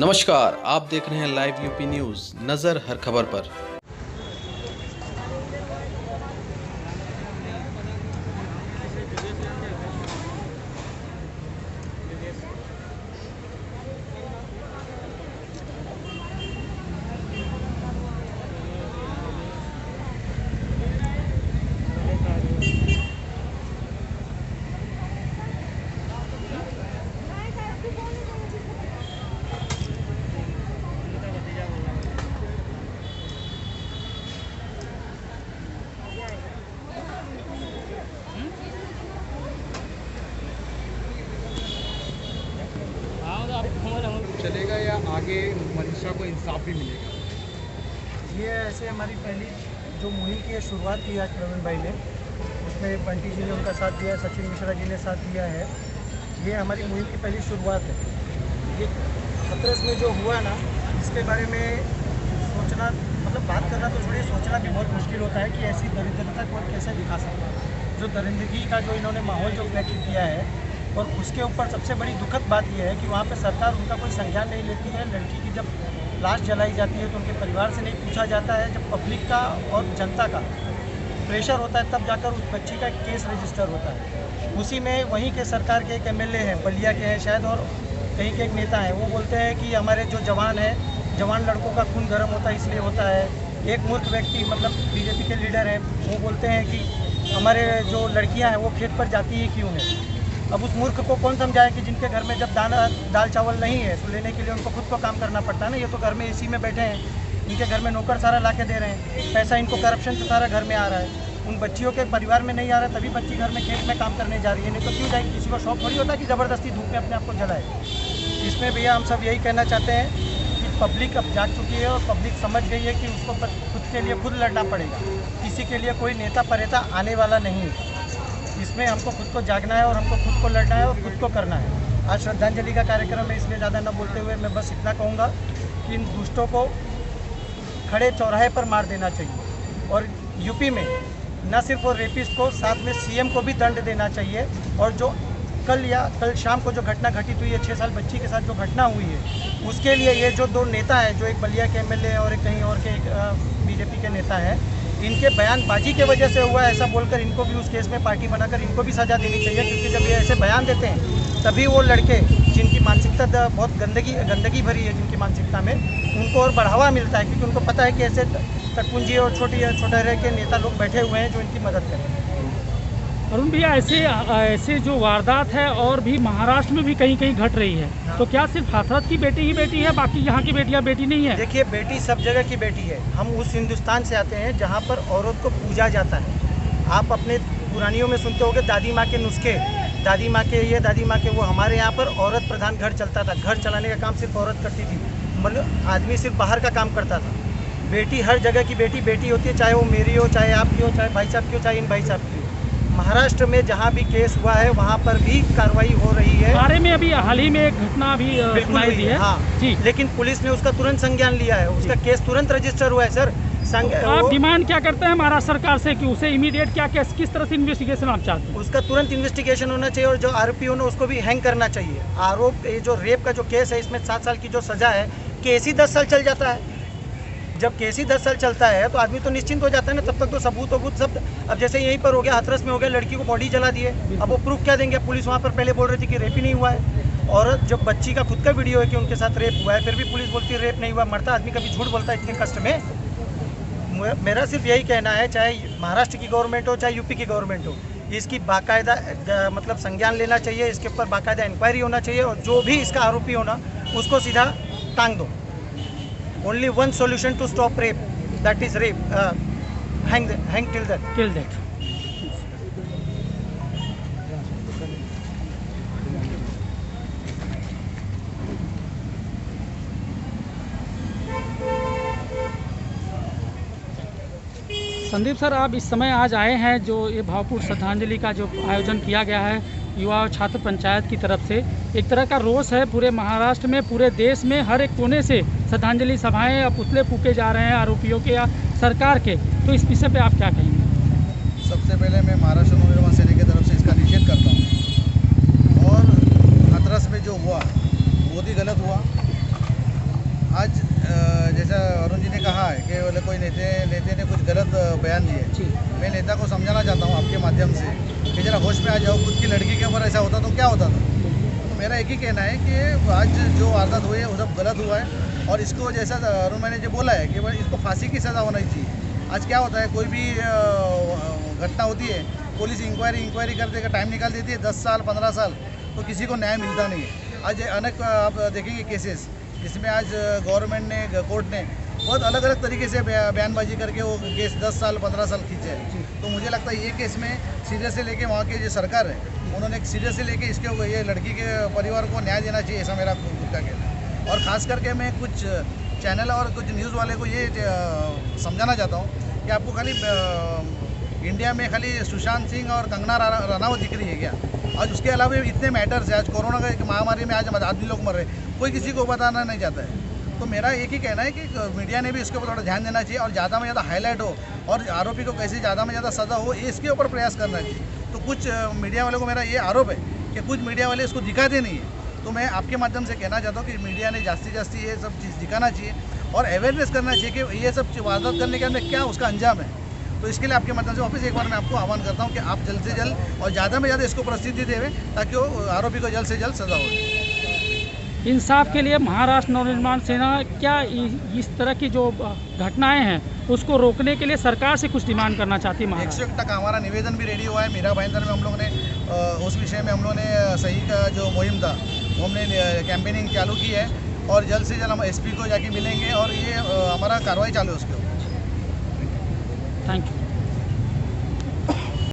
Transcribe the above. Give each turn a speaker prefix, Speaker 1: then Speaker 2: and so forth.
Speaker 1: नमस्कार, आप देख रहे हैं लाइव यूपी न्यूज़। नज़र हर खबर पर।
Speaker 2: चलेगा या आगे मनीषा को इंसाफ भी मिलेगा?
Speaker 3: ये ऐसे हमारी पहली जो मुहिम की शुरुआत की आज प्रवीण भाई ने, उसमें बंटी जी ने उनका साथ दिया, सचिन मिश्रा जी ने साथ दिया है। ये हमारी मुहिम की पहली शुरुआत है। ये हाथरस में जो हुआ ना, इसके बारे में सोचना मतलब बात करना तो छोड़िए, सोचना भी बहुत मुश्किल होता है कि ऐसी दरिद्रता को कैसे दिखा सकता है। जो दरिंदगी का जो इन्होंने माहौल जो व्यक्त किया है, और उसके ऊपर सबसे बड़ी दुखद बात यह है कि वहाँ पे सरकार उनका कोई संज्ञान नहीं लेती है। लड़की की जब लाश जलाई जाती है तो उनके परिवार से नहीं पूछा जाता है। जब पब्लिक का और जनता का प्रेशर होता है तब जाकर उस बच्ची का केस रजिस्टर होता है। उसी में वहीं के सरकार के एक एमएलए हैं, बलिया के हैं शायद, और कहीं के एक नेता हैं, वो बोलते हैं कि हमारे जो जवान हैं, जवान लड़कों का खून गर्म होता है इसलिए होता है। एक मूर्ख व्यक्ति मतलब बीजेपी के लीडर हैं, वो बोलते हैं कि हमारे जो लड़कियाँ हैं वो खेत पर जाती ही क्यों हैं। अब उस मूर्ख को कौन समझाए कि जिनके घर में जब दाल चावल नहीं है तो लेने के लिए उनको खुद को काम करना पड़ता है ना। ये तो घर में एसी में बैठे हैं, इनके घर में नौकर सारा ला के दे रहे हैं, पैसा इनको करप्शन से सारा घर में आ रहा है। उन बच्चियों के परिवार में नहीं आ रहा, तभी बच्ची घर में खेत में काम करने जा रही है, नहीं तो क्यों जाएगी। किसी को शौक थोड़ी होता कि ज़बरदस्ती धूप में अपने आप को जलाए। इसमें भैया हम सब यही कहना चाहते हैं कि पब्लिक अब जाग चुकी है और पब्लिक समझ गई है कि उसको खुद के लिए खुद लड़ना पड़ेगा। किसी के लिए कोई नेता परेता आने वाला नहीं है। इसमें हमको खुद को जागना है और हमको खुद को लड़ना है और खुद को करना है। आज श्रद्धांजलि का कार्यक्रम है, इसलिए ज़्यादा न बोलते हुए मैं बस इतना कहूँगा कि इन दुष्टों को खड़े चौराहे पर मार देना चाहिए। और यूपी में न सिर्फ वो रेपिस्ट को, साथ में सीएम को भी दंड देना चाहिए। और जो कल शाम को जो घटना घटित हुई है 6 साल बच्ची के साथ जो घटना हुई है, उसके लिए ये जो 2 नेता हैं, जो एक बलिया के एमएलए और एक कहीं और के बीजेपी के नेता हैं, इनके बयानबाजी के वजह से हुआ ऐसा बोलकर इनको भी उस केस में पार्टी बनाकर इनको भी सज़ा देनी चाहिए। क्योंकि जब ये ऐसे बयान देते हैं तभी वो लड़के जिनकी मानसिकता बहुत गंदगी भरी है, जिनकी मानसिकता में, उनको और बढ़ावा मिलता है। क्योंकि उनको पता है कि ऐसे तटपुंजी और छोटे के नेता लोग बैठे हुए हैं जो इनकी मदद करें।
Speaker 4: अरुण भैया, ऐसे जो वारदात है और भी महाराष्ट्र में भी कहीं कहीं घट रही है। हाँ। तो क्या सिर्फ हाथरस की बेटी ही बेटी है, बाकी यहाँ की बेटियाँ बेटी नहीं है?
Speaker 3: देखिए, बेटी सब जगह की बेटी है। हम उस हिंदुस्तान से आते हैं जहाँ पर औरत को पूजा जाता है। आप अपने पुरानियों में सुनते होंगे दादी माँ के नुस्खे, दादी माँ के ये, दादी माँ के वो। हमारे यहाँ पर औरत प्रधान घर चलता था। घर चलाने का काम सिर्फ औरत करती थी, मतलब आदमी सिर्फ बाहर का काम करता था। बेटी हर जगह की बेटी होती है, चाहे वो मेरी हो, चाहे आपकी हो, चाहे भाई साहब की हो, चाहे इन भाई साहब की हो। महाराष्ट्र में जहाँ भी केस हुआ है वहाँ पर भी कार्रवाई हो रही है।
Speaker 4: बारे में अभी हाल ही में एक घटना भी सुनाई दी है।
Speaker 3: हाँ
Speaker 4: जी,
Speaker 3: लेकिन पुलिस ने उसका तुरंत संज्ञान लिया है, उसका केस तुरंत रजिस्टर हुआ है सर।
Speaker 4: तो आप डिमांड क्या करते हैं महाराष्ट्र सरकार से कि उसे इमीडिएट क्या किस तरह से इन्वेस्टिगेशन आप चाहते हैं?
Speaker 3: उसका तुरंत इन्वेस्टिगेशन होना चाहिए और जो आरोपी हो ना उसको भी हैंग करना चाहिए। आरोप ये जो रेप का जो केस है, इसमें 7 साल की जो सजा है, केस ही 10 साल चल जाता है। जब केस ही 10 साल चलता है तो आदमी तो निश्चिंत हो जाता है ना, तब तक तो सबूत सब। अब जैसे यहीं पर हो गया, हाथरस में हो गया, लड़की को बॉडी जला दिए, अब वो प्रूफ क्या देंगे? पुलिस वहाँ पर पहले बोल रही थी कि रेप ही नहीं हुआ है, और जब बच्ची का खुद का वीडियो है कि उनके साथ रेप हुआ है, फिर भी पुलिस बोलती है रेप नहीं हुआ। मरता आदमी कभी झूठ बोलता है इतने कष्ट में? मेरा सिर्फ यही कहना है, चाहे महाराष्ट्र की गवर्नमेंट हो चाहे यूपी की गवर्नमेंट हो, इसकी बाकायदा मतलब संज्ञान लेना चाहिए, इसके ऊपर बाकायदा इंक्वायरी होना चाहिए, और जो भी इसका आरोपी होना उसको सीधा टांग दो। Only one solution to stop rape, that is rape. Hang till that.
Speaker 4: Till that. Sandeep sir, आप इस समय आज आए हैं जो ये भावपूर्ण श्रद्धांजलि का जो आयोजन किया गया है युवा और छात्र पंचायत की तरफ से, एक तरह का रोष है पूरे महाराष्ट्र में, पूरे देश में, हर एक कोने से श्रद्धांजलि सभाएं या पुतले फूके जा रहे हैं आरोपियों के या सरकार के। तो इस विषय पे आप क्या कहेंगे?
Speaker 2: सबसे पहले मैं महाराष्ट्र नवनिर्माण सेना की तरफ से इसका निषेध करता हूँ। और हाथरस में जो हुआ बहुत ही गलत हुआ।
Speaker 5: आज जैसा अरुण जी ने कहा है कि बोले कोई नेता ने कुछ गलत बयान दिए।
Speaker 4: जी।
Speaker 5: मैं नेता को समझाना चाहता हूँ आपके माध्यम से कि जरा होश में आ जाओ, खुद की लड़की के ऊपर ऐसा होता तो क्या होता था। तो मेरा एक ही कहना है कि आज जो वारदात हुई है वो सब गलत हुआ है, और इसको जैसा अरुण भाई ने जो बोला है कि भाई इसको फांसी की सज़ा होनी चाहिए। आज क्या होता है, कोई भी घटना होती है, पुलिस इंक्वायरी कर देकर टाइम निकाल देती है 10 साल 15 साल, तो किसी को न्याय मिलता नहीं है। आज अनेक आप देखेंगे केसेस जिसमें आज गवर्नमेंट ने, कोर्ट ने बहुत अलग अलग तरीके से बयानबाजी करके वो केस 10 साल 15 साल खींचे हैं। तो मुझे लगता है ये केस में सीरियस से लेके वहाँ के जो सरकार है उन्होंने सीरियस से लेके इसके ये लड़की के परिवार को न्याय देना चाहिए, ऐसा मेरा खुद का कहना है। और ख़ास करके मैं कुछ चैनल और कुछ न्यूज़ वाले को ये समझाना चाहता हूँ कि आपको खाली इंडिया में खाली सुशांत सिंह और कंगना रनावत दिख रही है क्या? आज उसके अलावा इतने मैटर्स है। आज कोरोना का एक महामारी में आज आदमी लोग मर रहे, कोई किसी को बताना नहीं चाहता है। तो मेरा एक ही कहना है कि मीडिया ने भी इसके ऊपर थोड़ा ध्यान देना चाहिए और ज़्यादा में ज़्यादा हाईलाइट हो और आरोपी को कैसे ज़्यादा में ज़्यादा सज़ा हो, इसके ऊपर प्रयास करना चाहिए। तो कुछ मीडिया वालों को मेरा ये आरोप है कि कुछ मीडिया वाले इसको दिखाते नहीं है। तो मैं आपके माध्यम से कहना चाहता हूँ कि मीडिया ने जास्ती ये सब चीज़ दिखाना चाहिए और अवेयरनेस करना चाहिए कि ये सब वारदात करने के अंदर क्या उसका अंजाम है। तो इसके लिए आपके माध्यम से वापस एक बार मैं आपको आह्वान करता हूँ कि आप जल्द से जल्द और ज़्यादा में ज़्यादा इसको प्रसिद्धि देवें ताकि वो आरोपी को जल्द से जल्द सजा हो।
Speaker 4: इंसाफ के लिए महाराष्ट्र नवनिर्माण सेना क्या इस तरह की जो घटनाएं हैं उसको रोकने के लिए सरकार से कुछ डिमांड करना चाहती है?
Speaker 5: 101% हमारा निवेदन भी रेडी हुआ है। मीरा भाईंदर में हम लोगों ने उस विषय में हम लोगों ने सही का जो मुहिम था वो हमने कैंपेनिंग चालू की है और जल्द से जल्द हम SP को जाके मिलेंगे और ये हमारा कार्रवाई चालू है उसके ऊपर।
Speaker 4: Thank you.